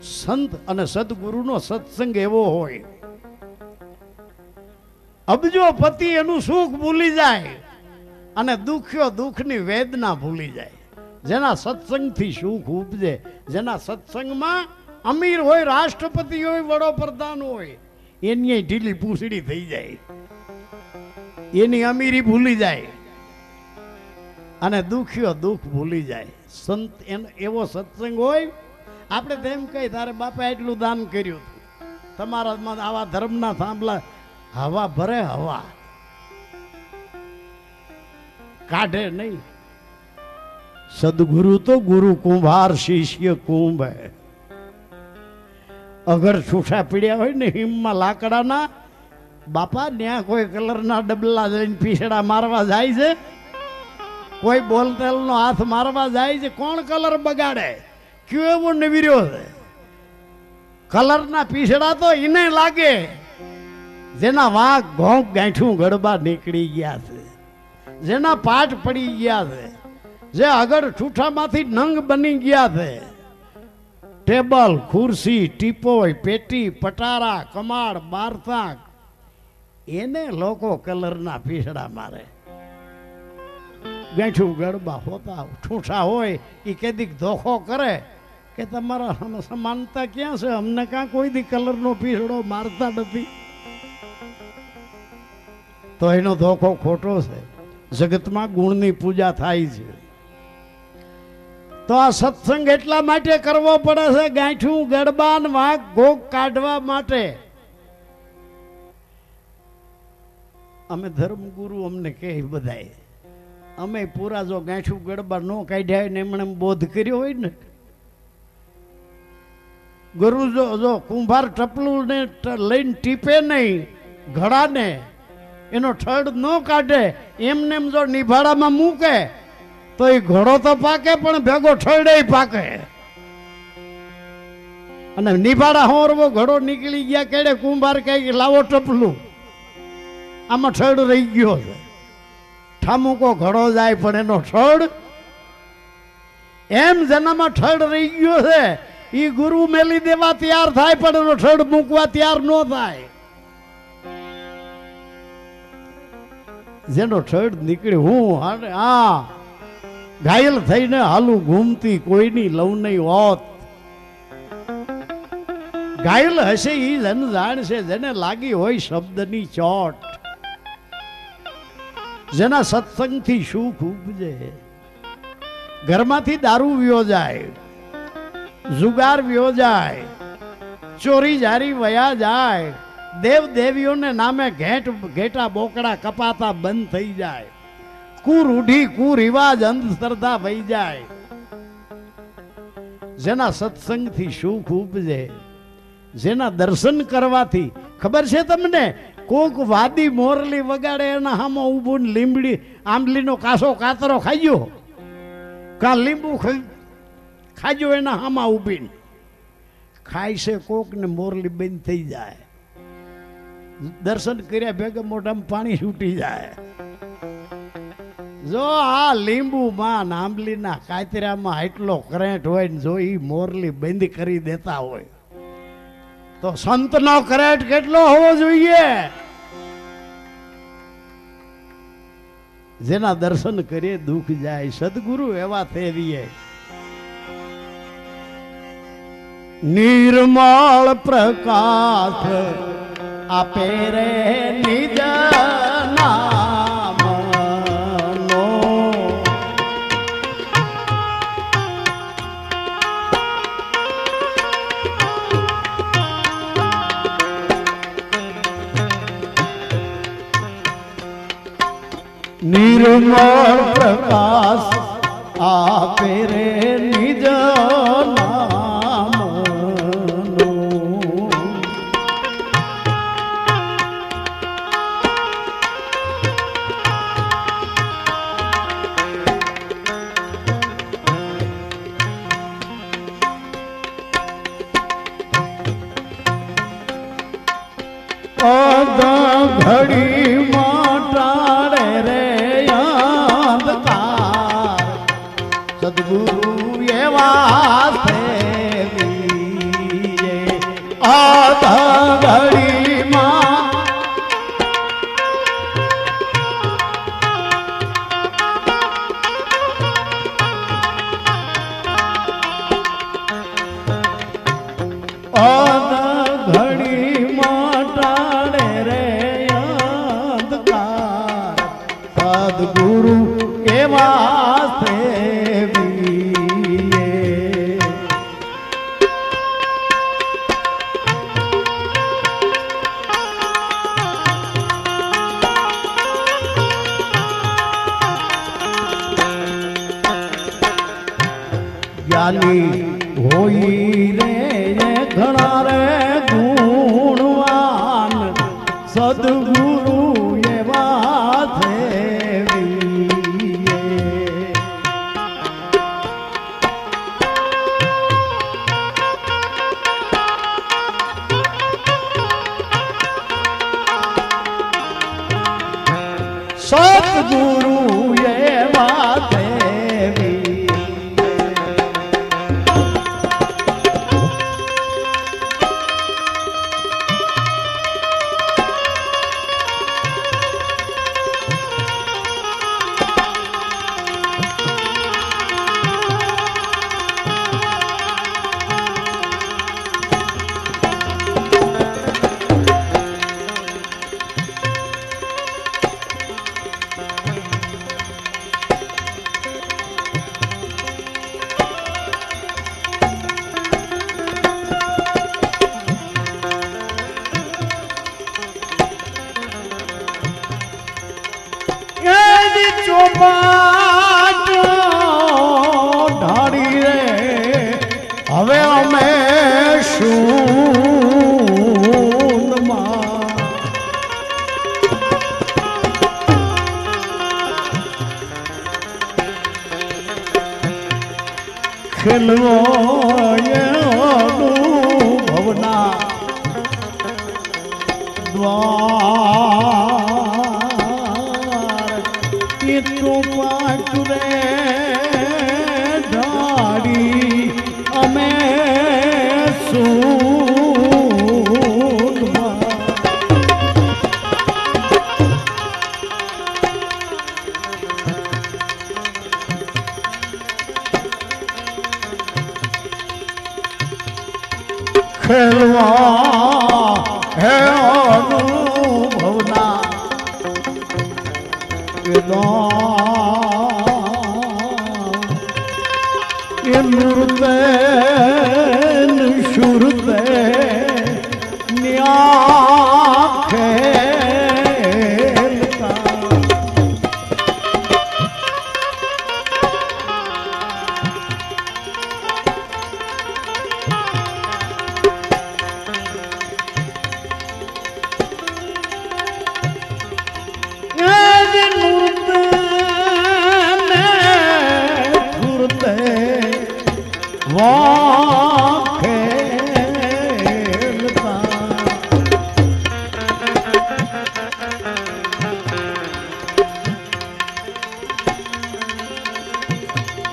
સંત અને સદગુરુનો સત્સંગ એવો હોય, અબજો પતિ એનું સુખ ભૂલી જાય અને દુખ્યો દુઃખની વેદના ભૂલી જાય. જેના સત્સંગથી સુખ ઉપજે, જેના સત્સંગમાં અમીર હોય, રાષ્ટ્રપતિ હોય, વડોપ્રધાન હોય, એની ઢીલી પૂંછડી થઈ જાય, એની અમીરી ભૂલી જાય અને દુખ્યો દુઃખ ભૂલી જાય. સંત એવો સત્સંગ હોય. આપણે તેમ કહી તારે બાપા એટલું દાન કર્યું, તમારા આવા ધર્મના થાંભલા હવા ભરે, હવા કાઢે નહીં. સદગુરુ તો ગુરુ કુંભાર, શિષ્ય કુંભ હે. અગર છૂટા પીડ્યા હોય ને હિમમાં લાકડાના, બાપા ત્યાં કોઈ કલરના ડબલા જઈને પીસડા મારવા જાય છે, કોઈ બોલતેલનો હાથ મારવા જાય છે. કોણ કલર બગાડે? કયો એવો નવીર્યો છે? કલરના પીસડા તો એને લાગે જેના વાંક ઘોંક ગાંઠું ગડબા નીકળી ગયા છે, જેના પાઠ પડી ગયા છે, જે આગળ ઠૂઠામાંથી નંગ બની ગયા છે. ટેબલ, ખુરશી, ટીપોય, પેટી, પટારા, કમાડ, બારતાક, એને લોકો કલરના પીસડા મારે. ગાંઠું ગડબા હોતા ઠૂઠા હોય એ કેદીક ધોખો કરે કે તમારા સમાનતા ક્યાં છે, અમને કાં કોઈ દી કલરનો પીસડો મારતા નથી. તો એનો ધોખો ખોટો છે. જગતમાં ગુણની પૂજા થાય છે. તો આ સત્સંગ એટલા માટે કરવો પડે છે, ગાંઠું ગડબાન વાંક ગોગ કાઢવા માટે. અમે ધર્મગુરુ અમને કહે બધાય, અમે પૂરા જો ગાંઠું ગડબા ન કાઢ્યા હોય ને એમણે બોધ કર્યો હોય ને, ગુરુ જો કુંભાર ટપલું ને લઈને ટીપે નહીં ઘડાને, એનો ઠડ ન કાઢે, એમને એમ જો નિભાડામાં મૂકે તો એ ઘડો તો પાકે પણ ભેગો ઠળે પાકે. અને નિભાડા હોરવો ઘડો નીકળી ગયા કેડે કુંભાર કઈ લાવો ટપલું, આમાં ઠડ રહી ગયો છે. ઠામુકો ઘડો જાય પણ એનો ઠડ, એમ જેનામાં ઠડ રહી ગયો છે એ ગુરુ મેલી દેવા તૈયાર થાય પણ એનો ઠડ મૂકવા તૈયાર ન થાય. જેનો ઠડ નીકળે હું હા ઘાયલ થઈને હાલું ઘૂમતી, કોઈની લવ નહીં હોત. ઘાયલ હશે એ જન જાણશે જેને લાગી હોય શબ્દની ચોટ, જેના સત્સંગથી સુખ ઉપજે. ઘરમાંથી દારૂ વ્યો જાય, જુગાર વ્યો જાય, ચોરી જારી વયા જાય, દેવ દેવીઓને નામે ઘેટા બોકડા કપાતા બંધ થઈ જાય, કુરૂઢી કુરિવાજ અંધશ્રદ્ધા વહી જાય. જેના સત્સંગથી સુખ ઉપજે, જેના દર્શન કરવાથી. ખબર છે તમને, કોક વાદી મોરલી વગાડે એના હામો ઊભું લીંબડી આંબલીનો કાસો કાતરો ખાજો, કા લીંબુ ખાજો એના હામા ઊભીને ખાય છે, કોક ને મોરલી બંધ થઈ જાય. દર્શન કર્યા ભેગા મોઢામાં પાણી છૂટી જાય. જો આ લીંબુમાં આંબલીના કાતરામાં એટલો કરંટ હોય ને જો એ મોરલી બંધ કરી દેતા હોય તો સંતનો કરંટ કેટલો હોવો જોઈએ? જેના દર્શન કરીએ દુઃખ જાય. સદગુરુ એવા થેવીએ. નિર્મળ પ્રકાશ આપે રે નિજ નામનો, નિર્મળ પ્રકાશ આપે રે નિજ ઘડી મોટાડે રે અંધકાર. સદગુરુ એવા સેવી આધા ઘડીમાં ઘડીમાં ટાળે રે અંધકાર સદગુરુ એવા સેવીએ જ્ઞાની હોઈ રે ઘણા રે ગુણવાન સદગુરુ એવા સેવીએ સદગુરુ એવા સેવી ચોપાટો ઢાળી રે હવે અમે શૂનમાં ખેલવો અનુભવના દ્વાર તો પાટુરે ઢાળી અમે સૂનમાં ખેલવા હે અનુભવના નૃતે શુરતે ન્યાખે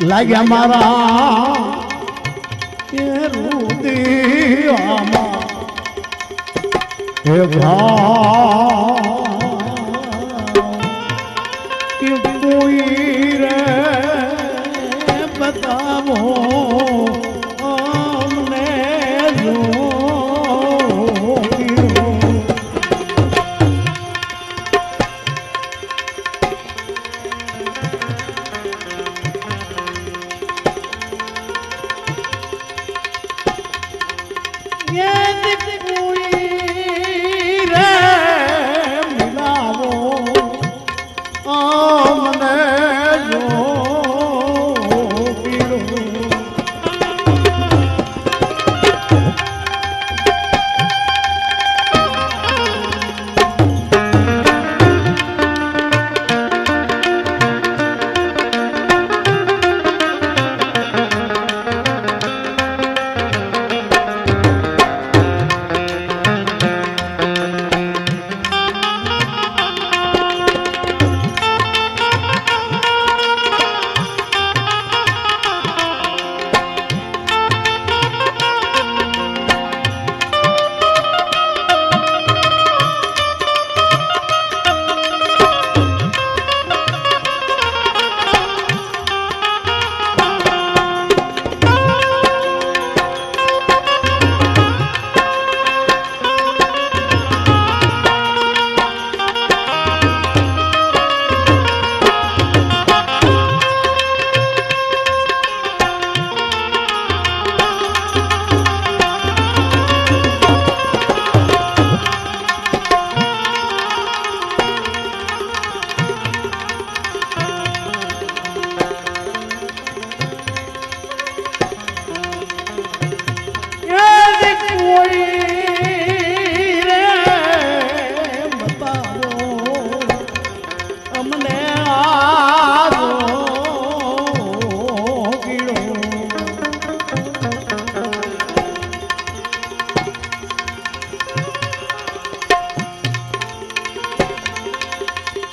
લાગ્યા મારા એ રુદિયામાં હે કે કોઈ રે બતાવો અમને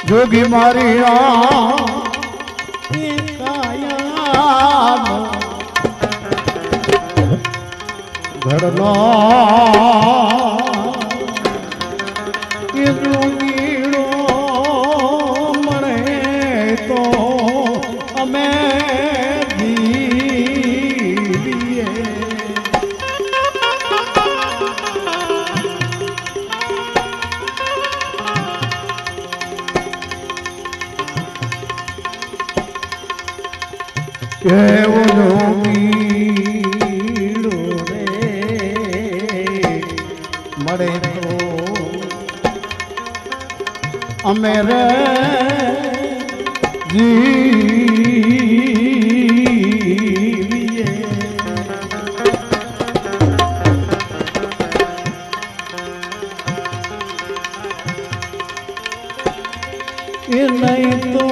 જોગી મારી કાયા ઘડનો એ જોગીડો મળે તો અમે જીવીએ. કેવો જોગીડો રે મળે તો અમે રે જીવીએ. એ નહીં તો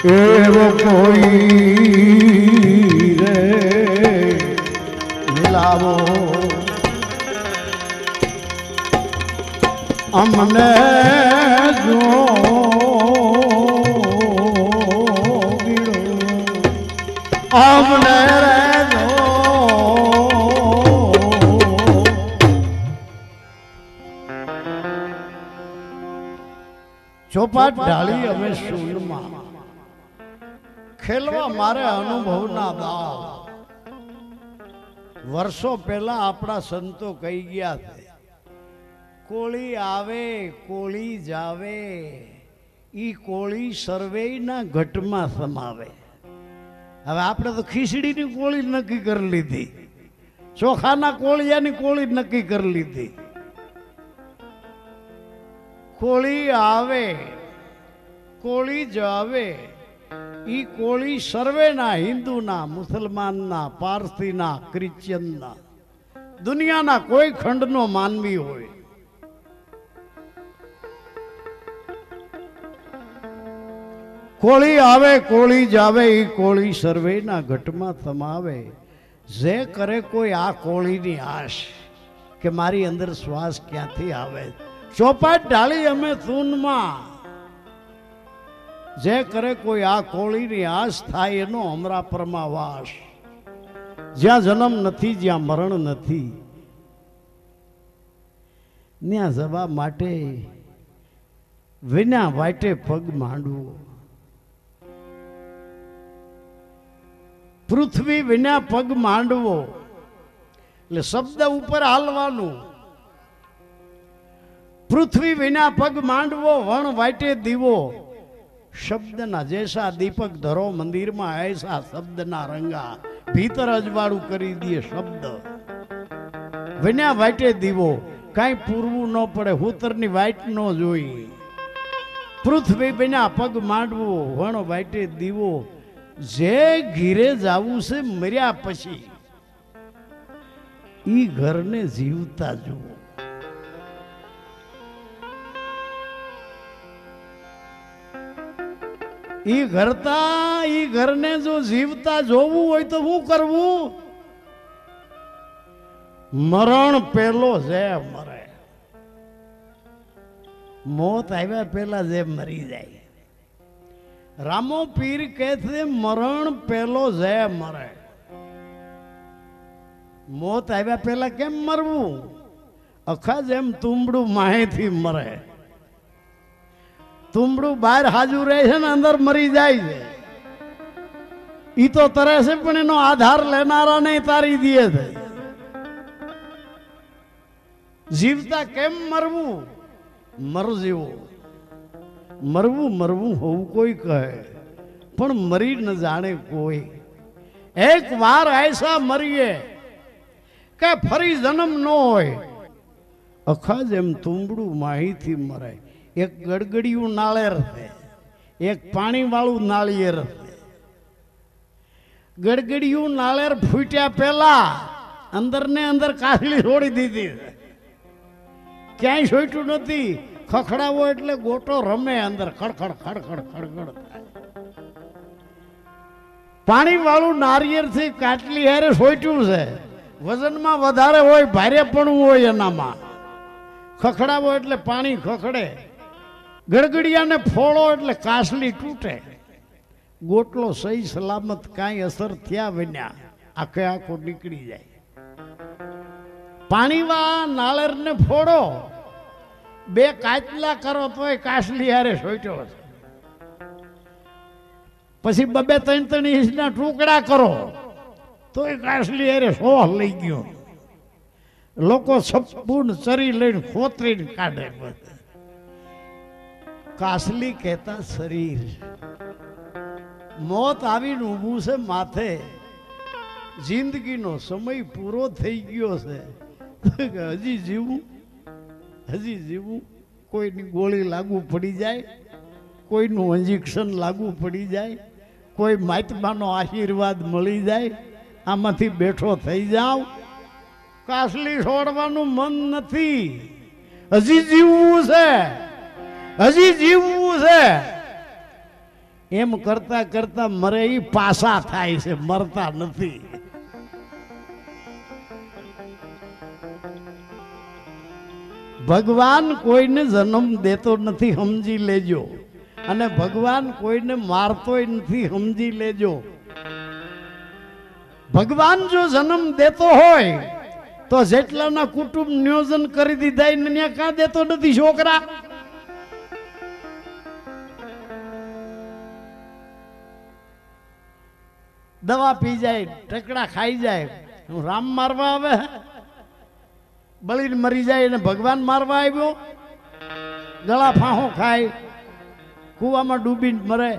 એવો કોઈ રે મિલાવો અમને જો અમને રે જો. ચોપાટ ઢાળી અમે શૂન્યમાં ખેલવા મારે અનુભવના દાવ. વર્ષો પહેલા આપણા સંતો કહી ગયા છે, કોળી આવે કોળી જાવે ઈ કોળી સર્વેના ઘટમાં સમાવે. હવે આપણે તો ખીચડીની કોળી નક્કી કરી લીધી, ચોખાના કોળિયાની કોળી નક્કી કરી લીધી. કોળી આવે કોળી જાવે ઈ કોળી સર્વેના, હિન્દુના, મુસલમાનના, પારસીના, ક્રિશ્ચિયનના, દુનિયાના કોઈ ખંડનો માનવી હોય. કોળી આવે કોળી જાવે ઈ કોળી સર્વેના ઘટમાં સમાવે. જે કરે કોઈ આ કોળીની આશ કે મારી અંદર શ્વાસ ક્યાંથી આવે. ચોપાટ ઢાળી અમે સૂનમાં. જે કરે કોઈ આ કોળીની આશ થાય એનો અમરા પરમાં વાસ. જ્યાં જન્મ નથી જ્યાં મરણ નથી ત્યાં જવા માટે વિના વાટે પગ માંડવો. પૃથ્વી વિના પગ માંડવો એટલે શબ્દ ઉપર હાલવાનું. પૃથ્વી વિના પગ માંડવો વણ વાટે દીવો. શબ્દના જૈસા દીપક ધરો મંદિરમાં ऐसा શબ્દના રંગા. ભીતર અજવાળું કરી દે શબ્દ. વિના વાટે દીવો, કાંઈ પૂરવું ન પડે, હુતરની વાટ ન જોઈ. પૃથ્વી વિના પગ માંડવો વણ વાટે દીવો. જે ઘીરે જાવું છે મર્યા પછી ઈ ઘરને જીવતા જુઓ. ઈ ઘરને જો જીવતા જોવું હોય તો શું કરવું? મરણ પેલો જે મરે, મોત આવ્યા પેલા જે મરી જાય. રામો પીર કહે છે મરણ પેલો જે મરે. મોત આવ્યા પેલા કેમ મરવું? અખા જેમ તુંબડું માહેથી મરે. તુંબડું બહાર હાજુ રહે છે ને અંદર મરી જાય છે. ઈ તો તરે છે પણ એનો આધાર લેનારા ને તારી દે છે. જીવતા કેમ મરવું? મર જેવો મરવું મરવું હોવું કોઈ કહે પણ મરી ન જાણે કોઈ. એક વાર ऐसा મરીએ કે ફરી જન્મ ન હોય. અખા જેમ તુંબડું માહીથી મરે. એક ગડગડિયું નાળેર છે, એક પાણી વાળું નાળિયેર છે. ગડગડિયું નાળેર ફૂટ્યા પહેલા અંદર ને અંદર કાસળી છોડી દીધી. ક્યાંય સોટ્યું નથી. ખખડાવો એટલે ગોટો રમે અંદર, ખડખડ ખડખડ ખડખડ થાય. પાણી વાળું નારિયેળ થી કાટલી હારે સોટ્યું છે. વજનમાં વધારે હોય, ભારેપણું હોય એનામાં. ખખડાવો એટલે પાણી ખખડે. ગડગડિયાને ફોડો એટલે કાસલી તૂટે. ગોટલો સહી સલામત કાંઈ અસર થયા વિના આખે આખો નીકળી જાય. પાણીવા નાળેરને ફોડો, બે કાચલા કરો તોય કાસલી હારે સોટ્યો છે. પછી બબે ત્રણ ત્રણ ઇંચના ટુકડા કરો તોય કાસલી હારે સોહ લઈ ગયો. લોકો સંપૂર્ણ ચરી લઈને ખોતરીને કાઢે. કાસલી કહેતા શરીર. મોત આવીને ઊભું છે માથે. જિંદગીનો સમય પૂરો થઈ ગયો છે. હજી જીવું, હજી જીવું. કોઈની ગોળી લાગુ પડી જાય, કોઈનું ઇન્જેક્શન લાગુ પડી જાય, કોઈ મહાત્માનો આશીર્વાદ મળી જાય, આમાંથી બેઠો થઈ જાવ. કાસલી છોડવાનું મન નથી. હજી જીવવું છે, હજી જીવવું છે. એમ કરતા કરતા મરે એ પાસા થાય છે, મરતા નથી. ભગવાન કોઈને જન્મ દેતો નથી, સમજી લેજો. અને ભગવાન કોઈને મારતોય નથી, સમજી લેજો. ભગવાન જો જન્મ દેતો હોય તો જેટલાના કુટુંબ નિયોજન કરી દીધા એને કાં દેતો નથી છોકરા? દવા પી જાય, ટકડા ખાઈ જાય. રામ મારવા આવે, બળીને મરી જાય અને ભગવાન મારવા આવ્યો. ગળા ફાંહો ખાય, કુવામાં ડૂબીને મરે.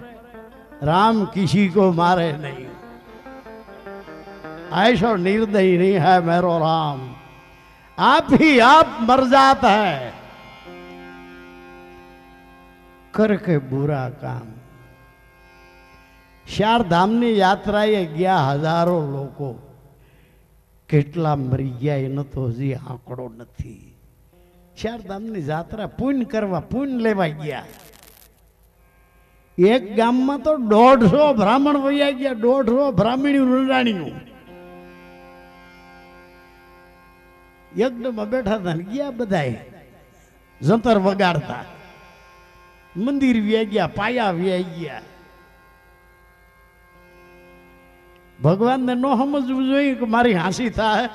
રામ કિસી કો મારે નહીં, ऐसो निर्दय नहीं है मेरो राम, आप ही आप मर जाता है करके बुरा काम. ચાર ધામની યાત્રાએ ગયા હજારો લોકો, કેટલા મરી ગયા એનો તો હજી આંકડો નથી. ચાર ધામની યાત્રા પુણ્ય કરવા, પુણ્ય લેવા ગયા. એક ગામમાં તો 150 બ્રાહ્મણ વયા ગયા, 150 બ્રાહ્મણીયું રૂડાણીયું. યજ્ઞમાં બેઠા હતા ને ગયા બધાય જંતર વગાડતા. મંદિર વ્યા ગયા, પાયા વ્યા ગયા. ભગવાનને ન સમજવું જોઈએ કે મારી હાંસી થાય.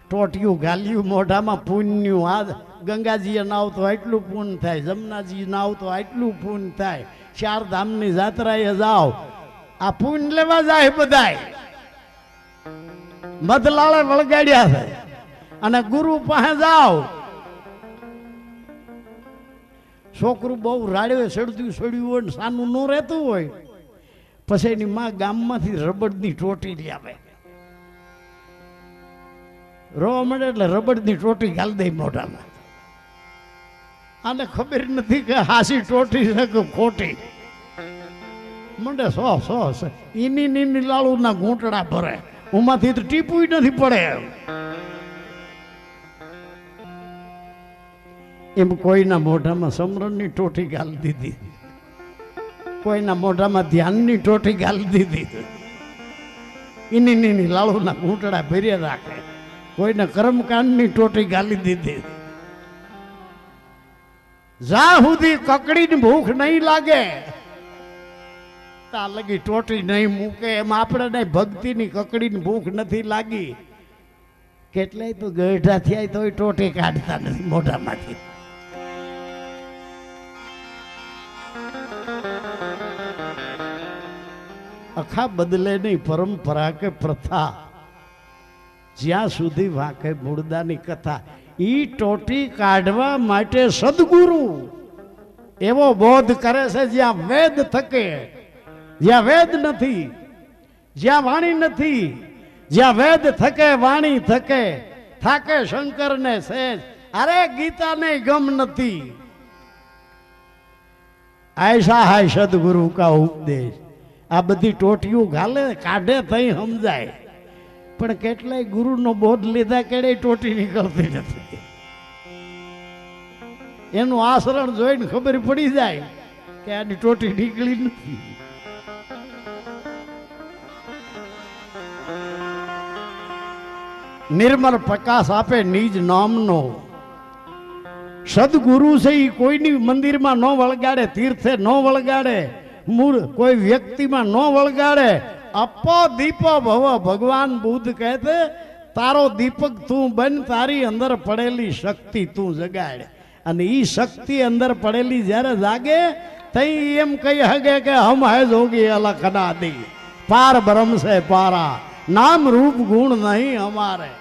ટોટિયું ગાલ્યું મોઢામાં પુણ્યું. આ ગંગાજીએ નાવ તો આટલું પૂન થાય, જમનાજી નાવ તો આટલું પૂન થાય. ચાર ધામની જાત્રાએ જાઓ, આ પૂન લેવા જાય બધાય. મધલાળે વળગાડ્યા છે. અને ગુરુ પાસે જાઓ, છોકરું બહુ રાડ્યો સડતું સડ્યું હોય ને સાનું ન રહેતું હોય, પછી એની માં ગામમાંથી રબડની ટોટી લઈ આવે. રોવા મળે એટલે રબડની ટોટી ગાલ દે મોઢામાં. આને ખબર નથી કે હાસી ટોટી છે કે ખોટી. મંડે સો ઈની લાળુના ઘૂંટડા ભરે. ઉમાંથી તો ટીપું નથી પડે. એમ કોઈના મોઢામાં સમરણની ટોટી ગાલી દીધી, કોઈના મોઢામાં ધ્યાનની ટોટી ગાલી દીધી. ઈની લાળુના ઘૂંટડા ભર્યા રાખે. કોઈને કર્મકાંડની ટોટી ગાલી દીધી. જ્યાં સુધી કકડીની ભૂખ નહીં લાગે ત્યાં લગી ટોટી નહીં મૂકે. એમ આપણે ભક્તિની કકડીની ભૂખ નથી લાગી. કેટલાય તો ગઢા થયા તોય ટોટી કાઢતા નથી મોઢામાંથી. અખા બદલે નહીં પરંપરા કે પ્રથા, જ્યાં સુધી વાંકે મૂળદાની કથા. ઈ ટોટી કાઢવા માટે સદગુરુ એવો બોધ કરે છે જ્યાં વેદ થકે. જ્યાં વેદ નથી, જ્યાં વાણી નથી, જ્યાં વેદ થકે વાણી થકે, થાકે શંકર ને સેજ. અરે ગીતા ને ગમ નથી. ऐसा है सदगुरु का उपदेश. આ બધી ટોટીઓ ગાલે કાઢે થઈ સમજાય. પણ કેટલાય ગુરુનો બોધ લીધા કેડે ટોટી નીકળતી નથી. એનું આચરણ જોઈને ખબર પડી જાય કે આની ટોટી નીકળી નથી. નિર્મલ પ્રકાશ આપે નિજ નામનો સદગુરુ છે એ કોઈની મંદિરમાં ન વળગાડે, તીર્થે ન વળગાડે, મૂળ કોઈ વ્યક્તિમાં ન વળગાડે. અપો દીપો ભવ ભગવાન બુદ્ધ કહેતે તારો દીપક તું બન, તારી અંદર પડેલી શક્તિ તું જગાડ. અને ઈ શક્તિ અંદર પડેલી જ્યારે જાગે તઈ એમ કહી હગે કે હમ હે જોગી અલખ અનાદિ, પાર બ્રહ્મ છે પારા, નામ રૂપ ગુણ નહીં हमारे,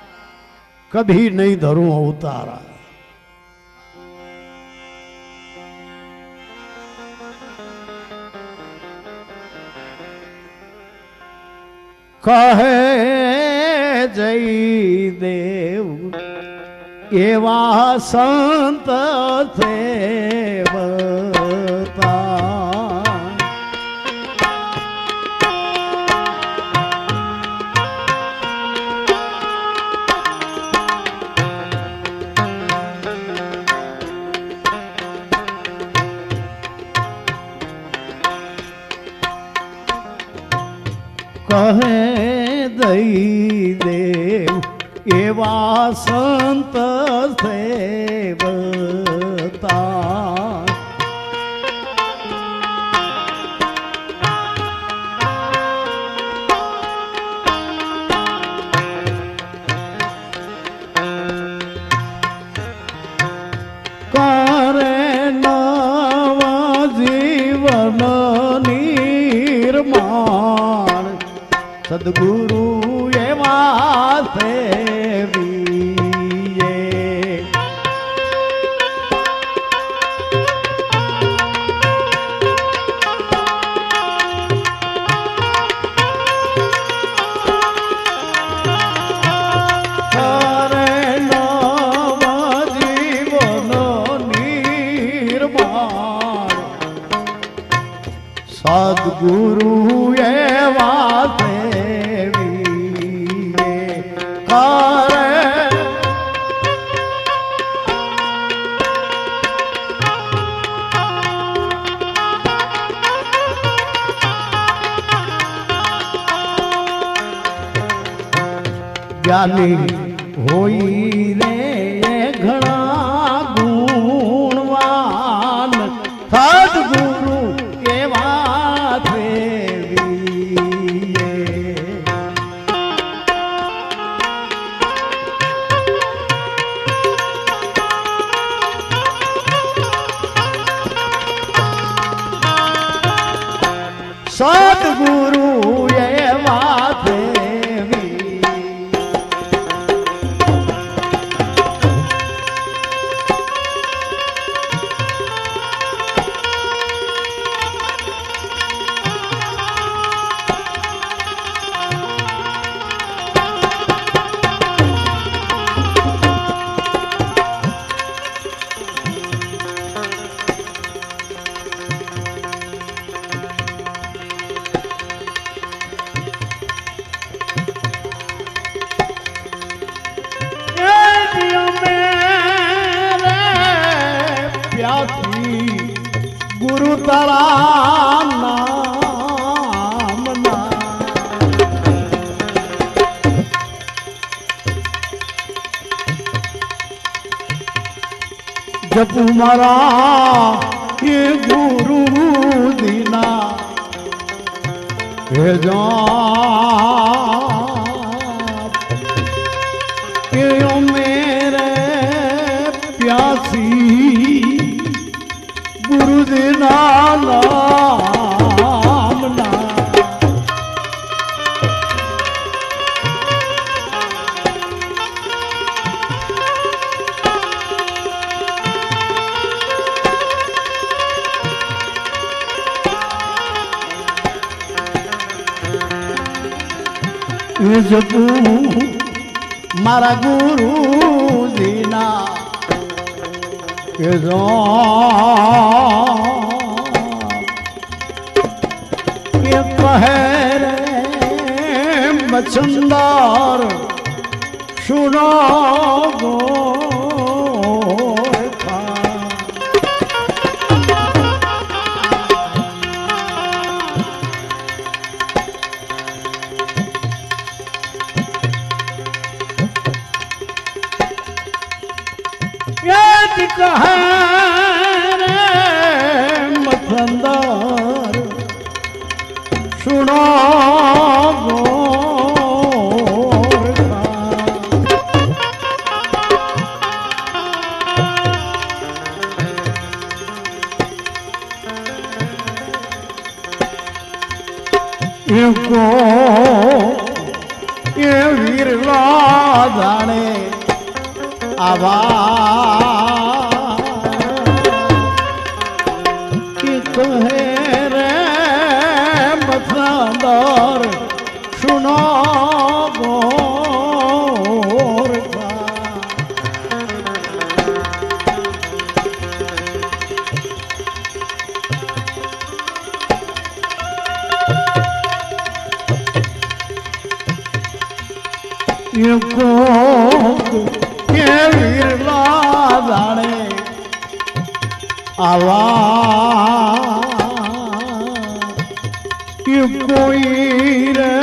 कभी नहीं धरूं अवतारा. કહે જય દેવ એવા સંત સેવતા, કહે દઈ દેવ એવા સંત સેવતા, કરે નવા જીવન નિર્માણ સદગુરુ એવા સેવીએ. કરે નવા જીવન નિર્માણ સદગુરુ એવા જ્ઞાની હોઈ રે ઘણા ગુણવાન સદગુરુ એવા સેવીએ. સદગુરુ એવા ગુરુ તારા નામના જપુ મારા એ ગુરુ દીના હે જા મેરે પ્યાસી ગુરુદેવના નામના. જપું મારા ગુરુજીના કે કહે રે मछंदार सुनो गो मछंदार सुनो इनको ये वीरला जाने आवा कि कहे रे मछंदार सुनो गोर का ये वीरला जाने आवा कि कोई रे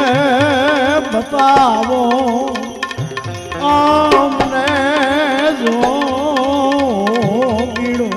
बतावो आमने जो गिड़ो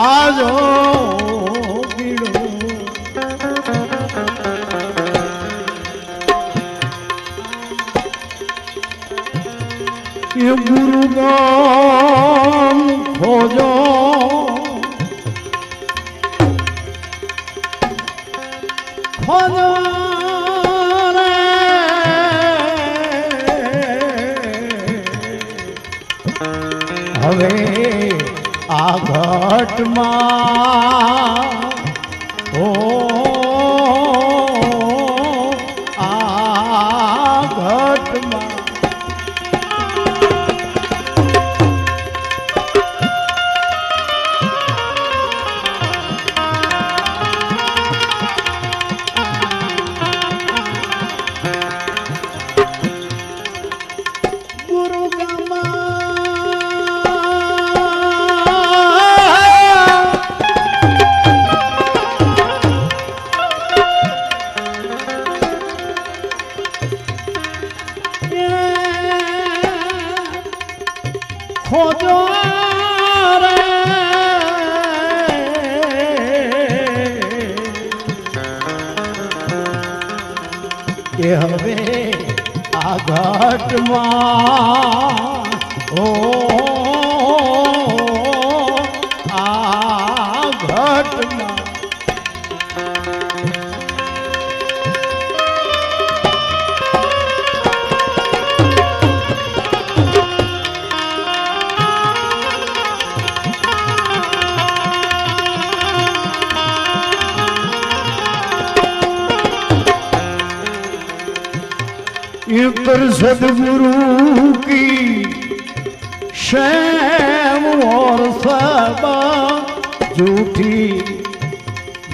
आजो गिड़ो ये गुरु गाम खोजो खोजो हवे आ घट ओ आ घट गुरु गमा खोजो रे ये हवे आ घट ओ आ घट ये पर सदगुरु की शैम और सबा झूठी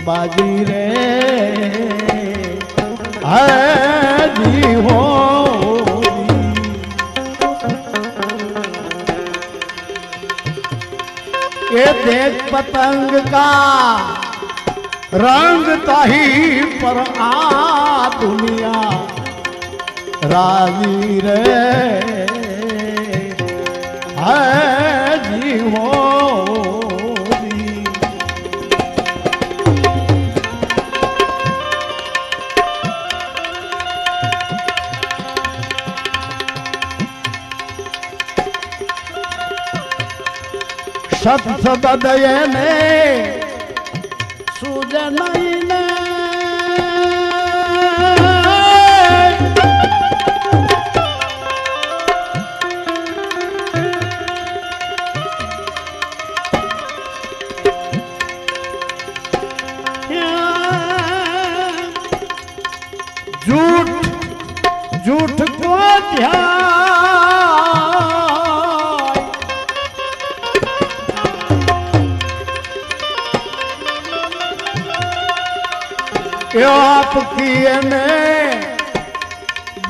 बाजी रे है जी हो ये देख पतंग का रंग ताही पर आ दुनिया राजी रे है जी हो सत सत दये ने સમજે નહીં ને झूठ को ध्यान आपकी ने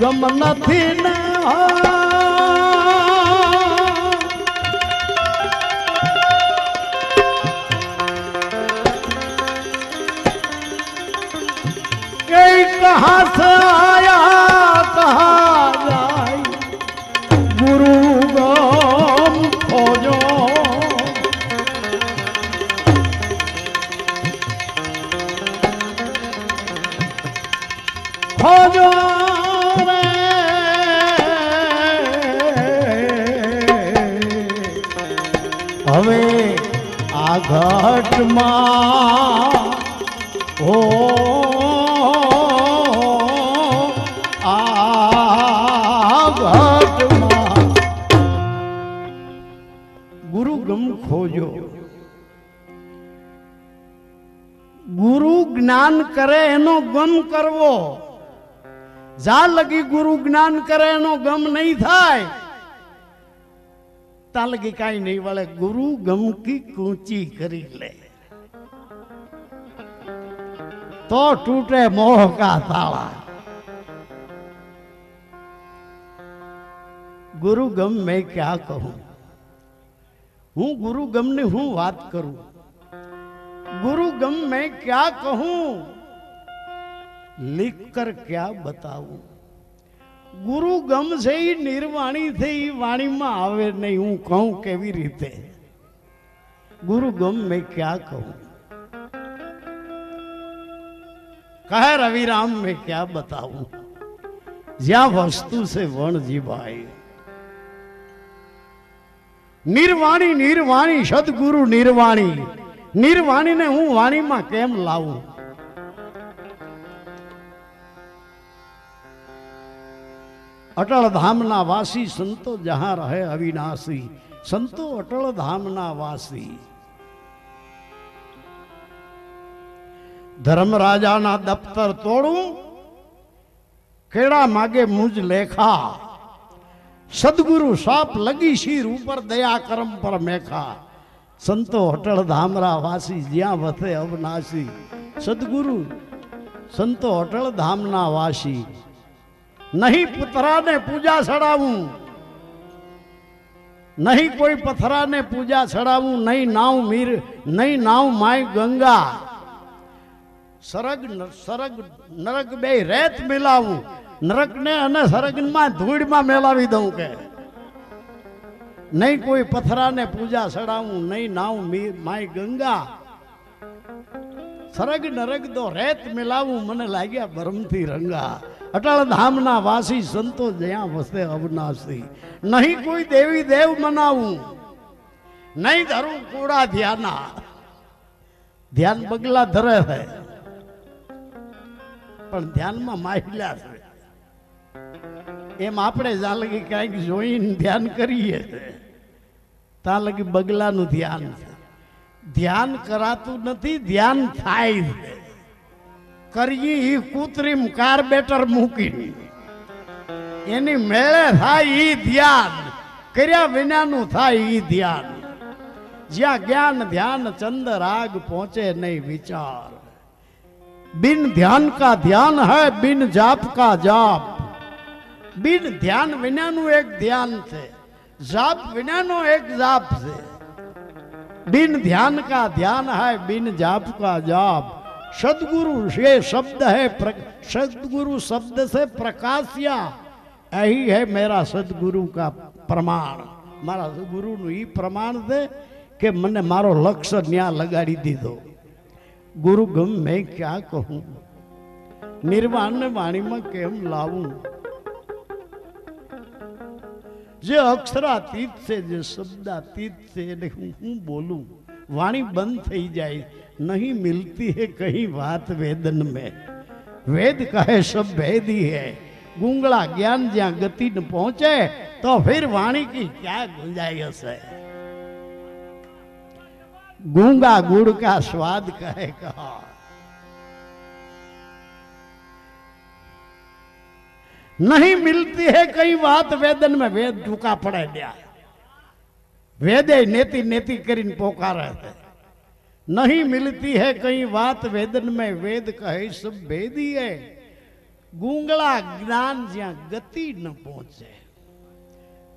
गम नहीं न कहाँ से आया कहाँ जाए गुरु गम खोजो खोजो रे हवे आ घट मां हो गुरु गम खोजो गुरु ज्ञान करे एनो गम करवो जा लगी गुरु ज्ञान करे एनो गम नहीं थाय ता लगी काई नहीं वाले गुरु गम की कूची करी ले तो टूटे मोह का ताला गुरु गम मैं क्या कहूं हूं गुरु गम ने हूं बात करूं गुरु गम मैं क्या कहूं लिख कर क्या बताऊं गुरु गम से ही निर्वाणी थे ही वाणी में आवे नहीं हूं कहूं केवी रीते गुरु गम मैं क्या कहूं कहे रविराम मैं क्या बताऊं ज्या वस्तु से वण जीवाए निर्वाणी निर्वाणी सदगुरु निर्वाणी निर्वाणी ने हूं वाणी में केम लाऊं अटल धामना वासी संतो जहां रहे अविनाशी संतो अटल धामना वासी धर्मराजा ना दफ्तर तोड़ू केड़ा मागे मुझ लेखा सदगुरु साप लगी शीर ऊपर दया करम पर मेखा संतो अटल धामरा वासी ज्या वथे अविनाशी सदगुरु संतो अटल धामना वासी नहीं पुतरा ने पूजा चढ़ाऊं नहीं कोई पथरा ने पूजा चढ़ाऊं नहीं नाव मीर नहीं नाव माय गंगा सरग सरग नरक बे रेत मिलाऊं नरक ने अने सरग में धूड़ में मेलावी दऊं के नहीं कोई पथरा ने पूजा चढ़ाऊं नहीं नाव मीर माय गंगा सरग नरक दो रेत मिलाऊं मने लाग्या बरमथी रंगा अटल धामना वासी संतो जया वसे अविनाशी नहीं कोई देवी देव मनाऊं नहीं धरूं कूड़ा ध्याना ध्यान बगला धरे है पण ध्यान में माहिला है एम आपणे जा लगी कई जोईने ध्यान करीए ता लगी बगला नु ध्यान ध्यान करातु नथी ध्यान थाय करिए ही कृत्रिम कार्बेटर मूकीने एनी मेळे थाय ई ध्यान कर्या विनानु थाय ई ध्यान ज्या ज्ञान ध्यान चंद राग पहुंचे नहीं विचार बिन ध्यान का ध्यान है बिन जाप का जाप बिन ध्यान विनानु एक ध्यान थे जाप विनानु एक जाप से बिन ध्यान का ध्यान है बिन जाप का जाप सदगुरु ये शब्द है सदगुरु शब्द से प्रकाशिया यही है मेरा सदगुरु का प्रमाण मारा गुरु नु ई प्रमाण दे के मने मारो लक्ष्य न्या लगाड़ी दीधो गुरु गम मैं क्या कहूं निर्वाण वाणी में केम लाऊं जे अक्षरातीत से जे शब्दातीत से हूँ बोलूं वाणी बंद थी जाए। नहीं मिलती है कहीं बात वेदन में, वेद कहे सब भेद ही है। गूंगड़ा ज्ञान ज्या गति न पहुंचे तो फिर वाणी की क्या गुंजाइश है। गूंगा गुड़ का स्वाद कहे कहा, नहीं मिलती है कई बात वेदन में। वेद टूका पड़े दिया, वेदे नेति नेति करीन पोकारे थे। नहीं मिलती है कई बात वेदन में, वेद कहे सब भेद ही है। गूंगला ज्ञान ज्या गति न पहुंचे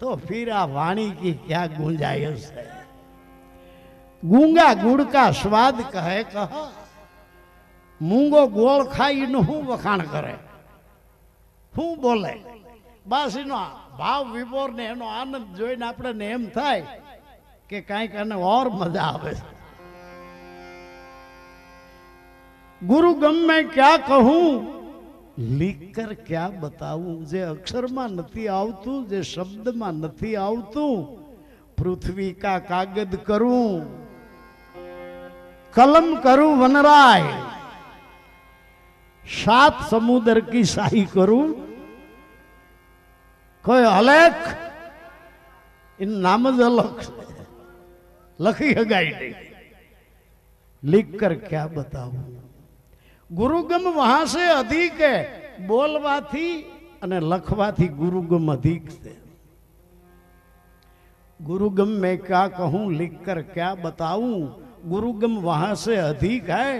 तो फिर आ वाणी की क्या गुंजाइश है। गूंगा गुड़ का स्वाद कहे कहा, मूंगो गोल खाई न हूं वखाण करे, हूं बोले। बस एनो भाव विभोर ने एनो आनंद जोईने आपणे एम थाय के कांईक आने और मजा आवे। गुरु गम में क्या कहूं, लिख कर क्या बताऊं। जे अक्षर में नहीं आवतु, जे शब्द में नहीं आवतु, पृथ्वी का कागज करूं, कलम करूं वनराय, 7 समुद्र की शाही करूं, कोई अलेख इन नाम अलग लखी हगाई नहीं। लिख कर क्या बताऊं। गुरुगम वहां से अधिक है, बोलवाथी अने लखवाथी गुरुगम अधिक से। गुरुगम में क्या कहूं, लिखकर क्या बताऊं। गुरुगम वहां से अधिक है,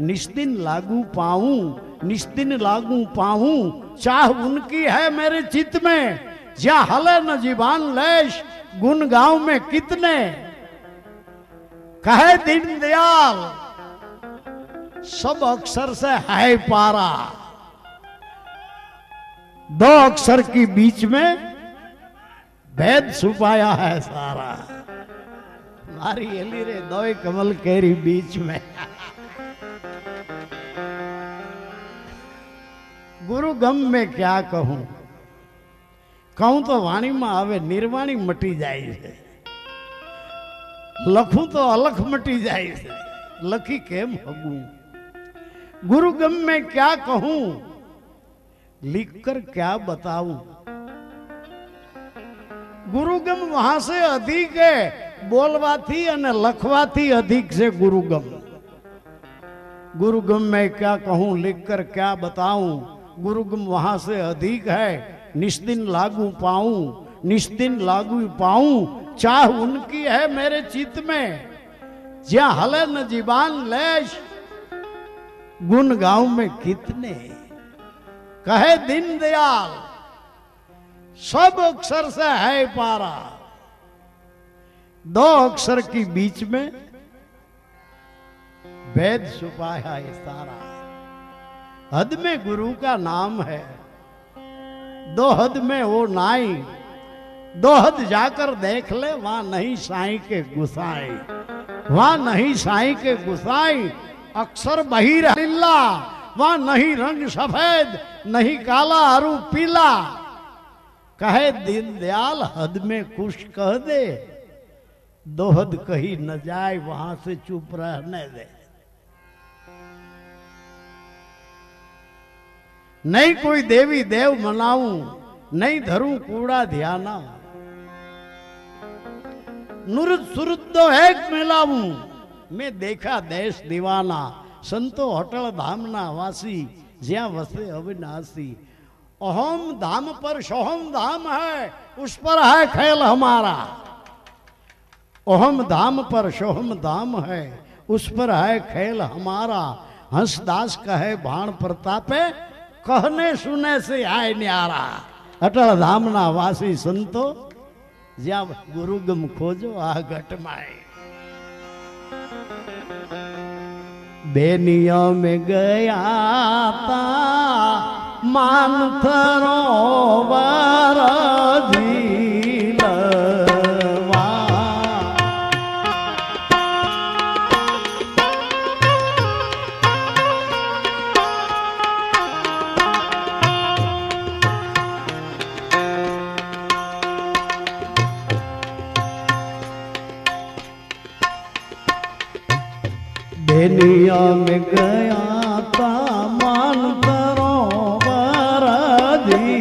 निस्दिन लागू पाऊं, निस्दिन लागू पाऊं। चाह उनकी है मेरे चित्त में, ज्या हले न जीवान लेश, गुण गांव में कितने। कहे दीनदयाल सब अक्षर से है पारा, 2 अक्षर की बीच में भेद छुपाया है सारा। मारी एली रे 2 कमल केरी बीच में। गुरु गम में क्या कहूं, कहूं तो वाणी में आवे निर्वाणी मटी जाए है, लखूं तो अलख मटी जाए है, लखी केम हगूं। गुरुगम में क्या कहूं, लिखकर क्या बताऊं। गुरुगम वहां से अधिक है, बोलवाथी अने लखवाथी अधिक से गुरुगम। गुरुगम में क्या कहूं, लिखकर क्या बताऊं। गुरुगम वहां से अधिक है, निस्दिन लागू पाऊं, निस्दिन लागू पाऊं। चाह उनकी है मेरे चित्त में, ज्या हले न जीवान लेश, गुण गांव में कितने। कहे दीनदयाल सब अक्षर से है पारा, 2 अक्षर की बीच में भेद छुपाया है सारा। हद में गुरु का नाम है, 2 हद में वो नाई, 2 हद जाकर देख ले, वहां नहीं साईं के गुसाई, वहां नहीं साईं के गुसाई। अक्षर बहिर लीला, वहां नहीं रंग सफेद, नहीं काला अरु पीला। कहे दीनदयाल हद में कुछ कह दे, 2 हद कही न जाए, वहां से चुप रहने दे। नहीं कोई देवी देव मनाऊं, नहीं धरूं कूड़ा ध्याना। नुरत सुरत तो एक मिलाऊं, मैं देखा देश दीवाना। संतो अटल धामना वासी, ज्या वसे अविनाशी। अहम धाम पर सोहम धाम है, उस पर है खेल हमारा। अहम धाम पर सोहम धाम है, उस पर है खेल हमारा। हंसदास कहे भाण प्रतापे, कहने सुने से आए न्यारा। अटल धामना वासी संतो, ज्या गुरुगम खोजो आ घट माए। बेनिया में गया था मानथरो झीलवा। बेनिया में गया ता मन करो बरजीलवा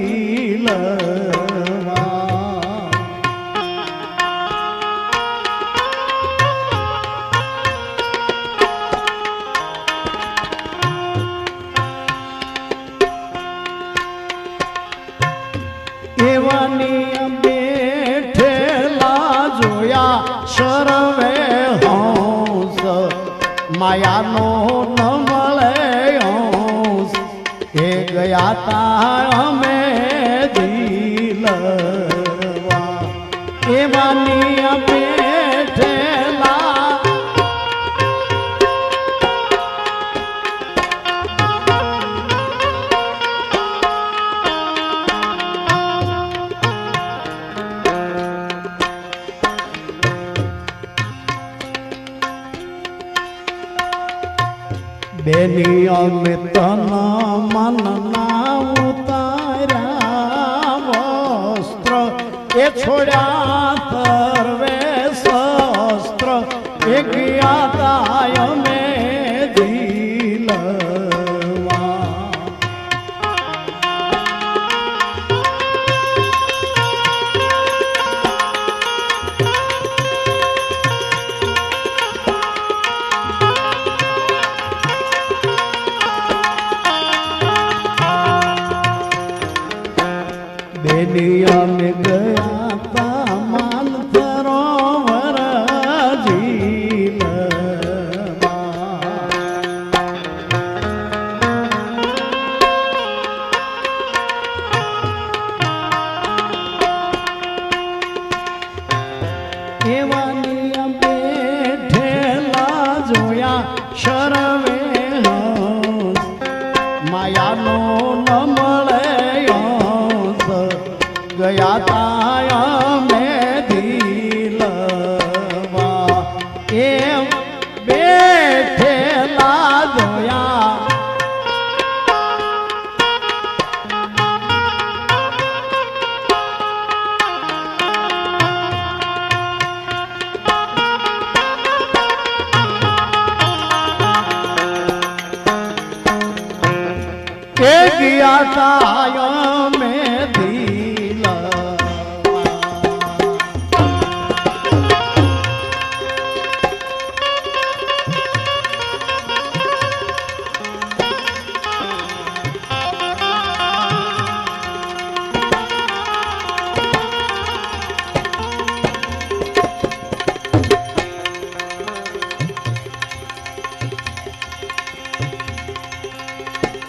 एवनिया बेठेला जोया शरवे हंस माया नो न मळे हंस ए गया ता हमें दिलवा एवनिया बेठेला बेनिया में तना मन ना उतारा वस्त्र ए छोड़ा तरवे शस्त्र ए ज्ञाताय में दिलवा बेनिया में गया ता मान सरोवर झीलवा एवनिया बेठेला जोया शरवे हंस माया नो न मळे गया ताया में दिलवा एम बेठेला जोया के गया ताया में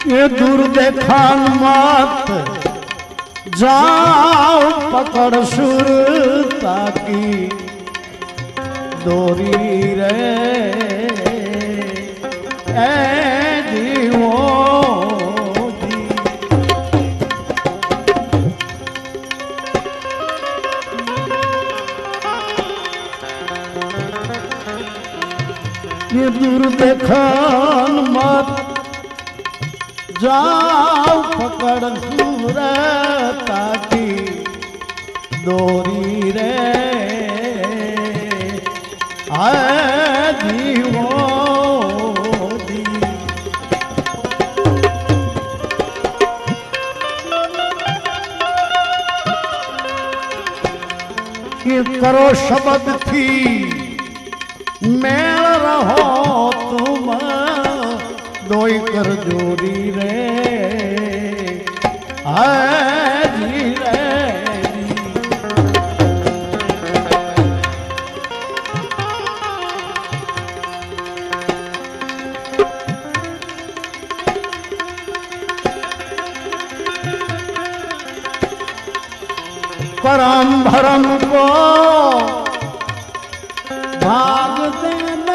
ये दूर देखान मत जाओ पकड़ सुरता की डोरी रे ए जीवो ये दूर देखान मत जाओ पकड़ सूरता की डोरी रे आए जीवो दी ये करो शब्द थी मेल रहो तुम दोई कर जोड़ी रे जी रे परम भरम को भाग देने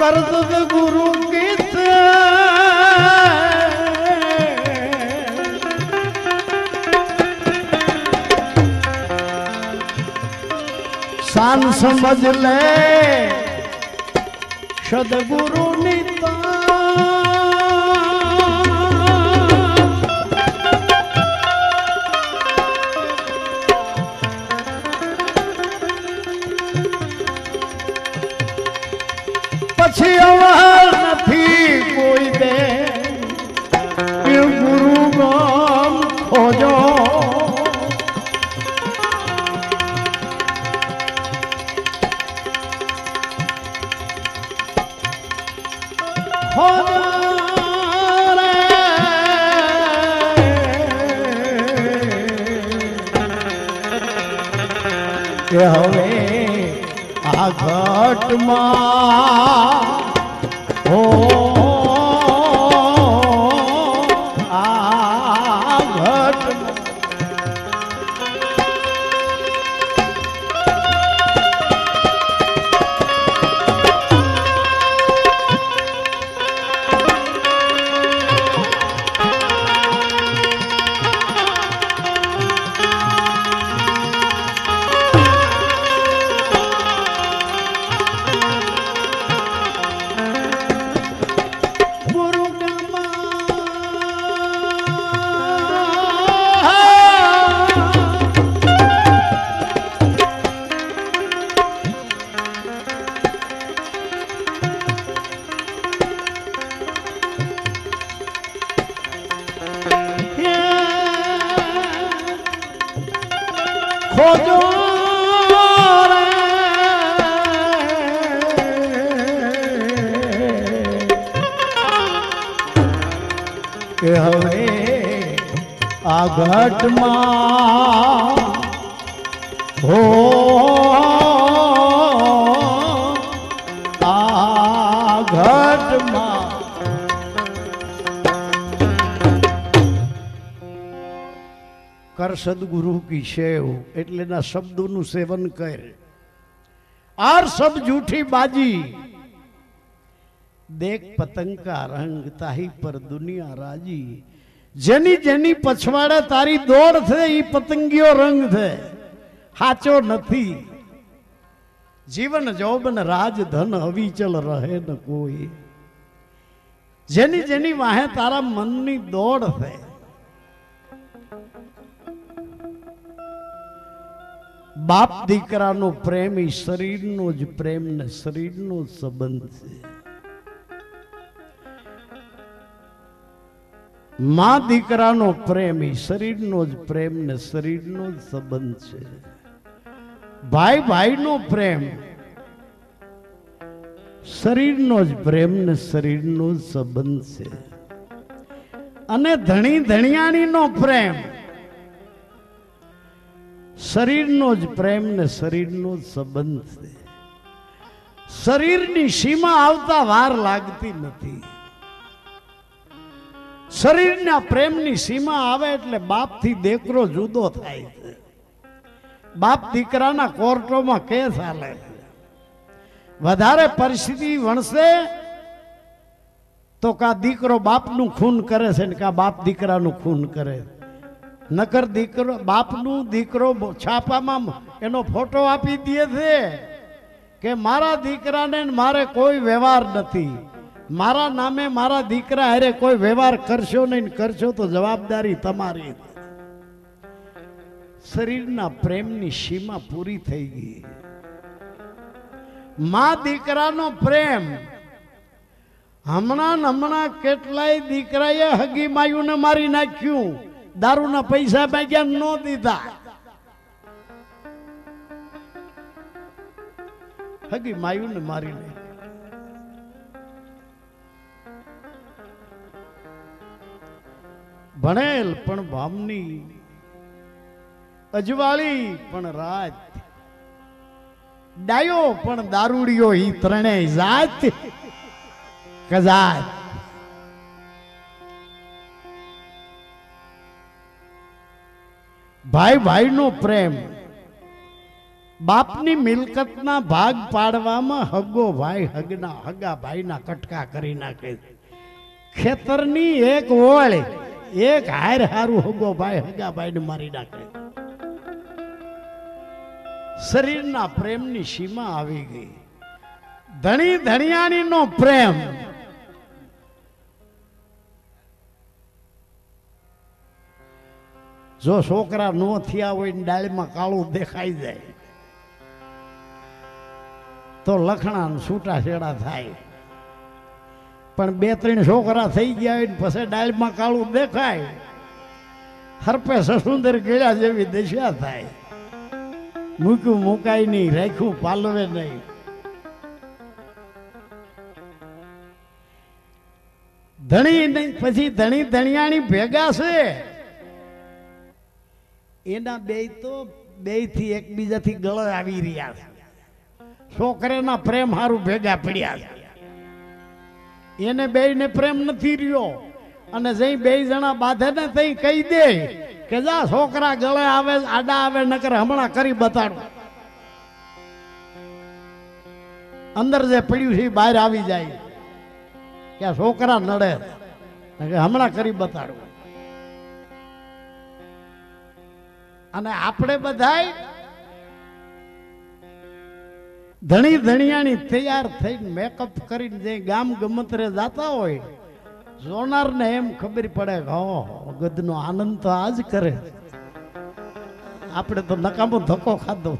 कर्ज गुरु की શાન સમજ લે સદગુરુ ની પછી અવાર નથી કોઈ દે ગુરુ ગમ ખોજો કે હવે આ ઘટમાં હો આ ઘટમાં ખોજો કે હવે આ ઘટમાં હો આ ઘટમાં कर सदगुरु की सेव એટલે ના શબ્દોનું સેવન કર और सब झूठी बाजी देख पतंग का रंग ताही पर दुनिया राजी जेनी जेनी पछवाड़े तारी दौड़ थे ई पतंगियो रंग थे हाचो नहीं जीवन जौबन राज धन अविचल रहे न कोई जेनी जेनी वाहे तारा मन नी दौड़ थे बाप दीकरा नो प्रेम ई शरीर नो ज प्रेम ने शरीर नो संबंध है मां दीकरा नो प्रेम ई शरीर नो ज प्रेम ने शरीर नो संबंध है भाई भाई नो प्रेम शरीर नो ज प्रेम ने शरीर नो संबंध है अने धणी धणियाणी नो प्रेम शरीर नो ज प्रेम ने शरीर नो संबंध है शरीर नी सीमा आवता वार लागती नहीं शरीर ना प्रेम नी सीमा आवे एटले बाप थी देकरो जुदो थाय छे बाप दीकरा ना कोर्टो में केस हाले वधारे परिस्थिति वणसे तो का दीकरो बाप नु खून करे छे ने का बाप दीकरा नु खून करे नकर दीकरो बाप नु दीकरो छापा में एनो फोटो आपी दिए थे के मारा दीकरा ने मारे कोई व्यवहार नहीं मारा नामे मारा दीकरा अरे कोई व्यवहार करशो नहीं करशो तो जवाबदारी तमारी शरीर ना प्रेम नी सीमा पूरी थई गई मां दीकरा नो प्रेम हमणा केटलाय दीकराए हगी मायू ने मारी नाख्यू दारू ना पैसा मांग्या नो दीधा हगी मायू ने मारी नहीं भणेल पण भामनी अजवाળી पण राज डायो पण दारूडियो ही त्रणेय जात कजात भाई भाई नो प्रेम बापनी मिलकतना भाग पाडवामां हगो भाई हगना हगा भाई ना कटका करी नाखे खेतरनी एक ओळ एक हार हारू हगो भाई हगा भाई ने मारी नाखे શરીરના પ્રેમની સીમા આવી ગઈ. ધણી ધણિયાણીનો પ્રેમ જો છોકરા નો થયા હોય ને ડાળીમાં કાળું દેખાઈ જાય તો લખણા છૂટા છેડા થાય. પણ 2-3 છોકરા થઈ ગયા હોય ને પછી ડાળીમાં કાળું દેખાય, હરપે સસુંદર ગળ્યા જેવી દશા થાય. મૂક્યું મુકાય નહીં, રાખ્યું પાલવે નહીં. ધણી નહીં પછી ધણી ધણિયાણી ભેગા છે, એના બે થી એકબીજાથી ગળે આવી રહ્યા છે. છોકરાના પ્રેમ હારું ભેગા પડ્યા છે. એને બે ને પ્રેમ નથી રહ્યો, અને જઈ 2 જણા બાંધે ને તઈ કહી દે કે જા છોકરા ગળે આવે આડા આવે નકર હમણાં કરી બતાડું. અંદર જે પડ્યું છે બહાર આવી જાય કે છોકરા નડે, હમણાં કરી બતાડું. અને આપણે બધાય ધણી ધણિયાણી તૈયાર થઈને મેકઅપ કરીને જે ગામ ગમતરે જાતા હોય, જોનારને એમ ખબર પડે કે હો ગદનો આનંદ તો આજ કરે, આપણે તો નકામો ધક્કો ખાધો.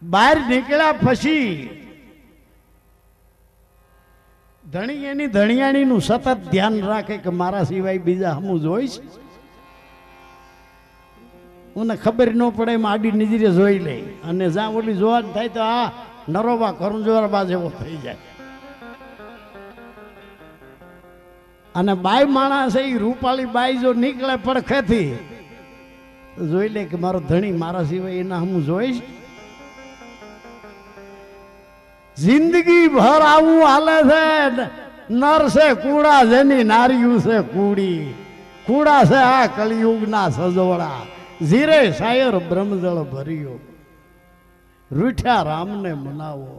બહાર નીકળ્યા પછી ધણી એની ધણિયાણીનું સતત ધ્યાન રાખે કે મારા સિવાય બીજા હમું જોઈશ. મને ખબર ન પડે એમ આડી નજરે જોઈ લે, અને જ્યાં ઓલી જોવાનું થાય તો આ નરોબા કરંજોરબા જેવો થઈ જાય. અને બાઈ માણસ એ રૂપાળી બાઈ જો નીકળે પડખેથી જોઈ લે કે મારો ધણી મારા સિવાય એના હમું જોઈશ. જિંદગી ભર આવું હાલે છે. નર છે કુડા, જેની નારીયું છે કુડી. કુડા છે આ કળિયુગના સજોડા, જીરે શાયર બ્રહ્મજળ ભર્યો, રૂઠ્યા રામને મનાવો.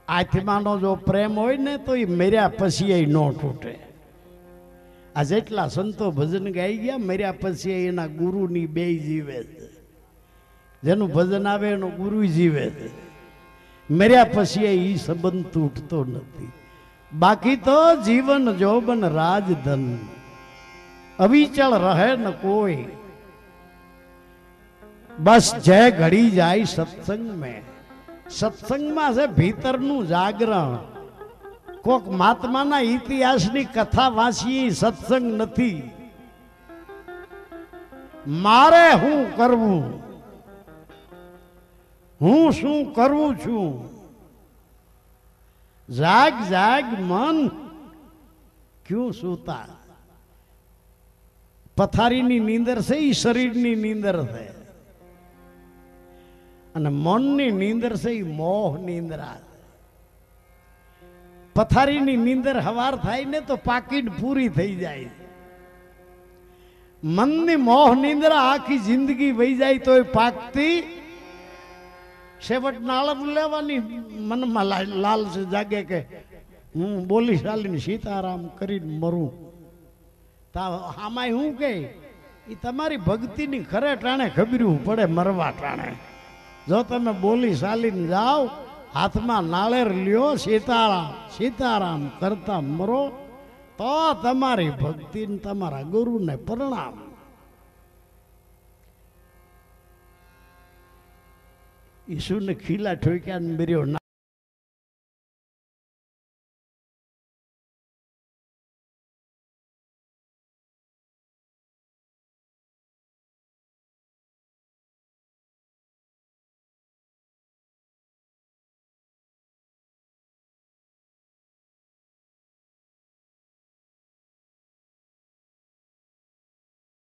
આત્માનો જો પ્રેમ હોય ને તો એ મર્યા પછી એ ન તૂટે. આ જેટલા સંતો ભજન ગાઈ ગયા મર્યા પછી એના ગુરુની બે જીવે છે. જેનું ભજન આવે એનો ગુરુ જીવે છે. મર્યા પછી એ સંબંધ તૂટતો નથી. બાકી તો જીવન જોબન રાજધન અવિચળ રહે ન કોઈ. બસ જય ઘડી જાય સત્સંગ में. સત્સંગમાં છે ભીતરનું જાગરણ. કોક મહાત્માના ઇતિહાસની કથા વાંચીએ સત્સંગ નથી. મારે શું કરવું, હું શું કરું છું. જાગ જાગ મન ક્યું સૂતા. પથારીની નીંદર છે એ શરીરની નીંદર છે, અને મનની નીંદર છે એ મોહ નીંદરા. પથારીની નીંદર હવાર થાય ને તો પાકીને પૂરી થઈ જાય. મનની મોહ નીંદરા આખી જિંદગી વહી જાય તો પાકતી છેવટ નાળ લેવાની મનમાં લાલચ જાગે કે હું બોલી ચાલીને સીતારામ કરીને મરું. આમાં શું કે એ તમારી ભક્તિની ખરે ટાણે ખબર્યું પડે મરવા ટાણે. જો તમે બોલી ચાલીને જાઓ, હાથમાં નાળેર લ્યો, સીતારામ સીતારામ કરતા મરો, તો તમારી ભક્તિને તમારા ગુરુને પ્રણામ. ઈસુને ખીલા ઠોક્યા ને મર્યો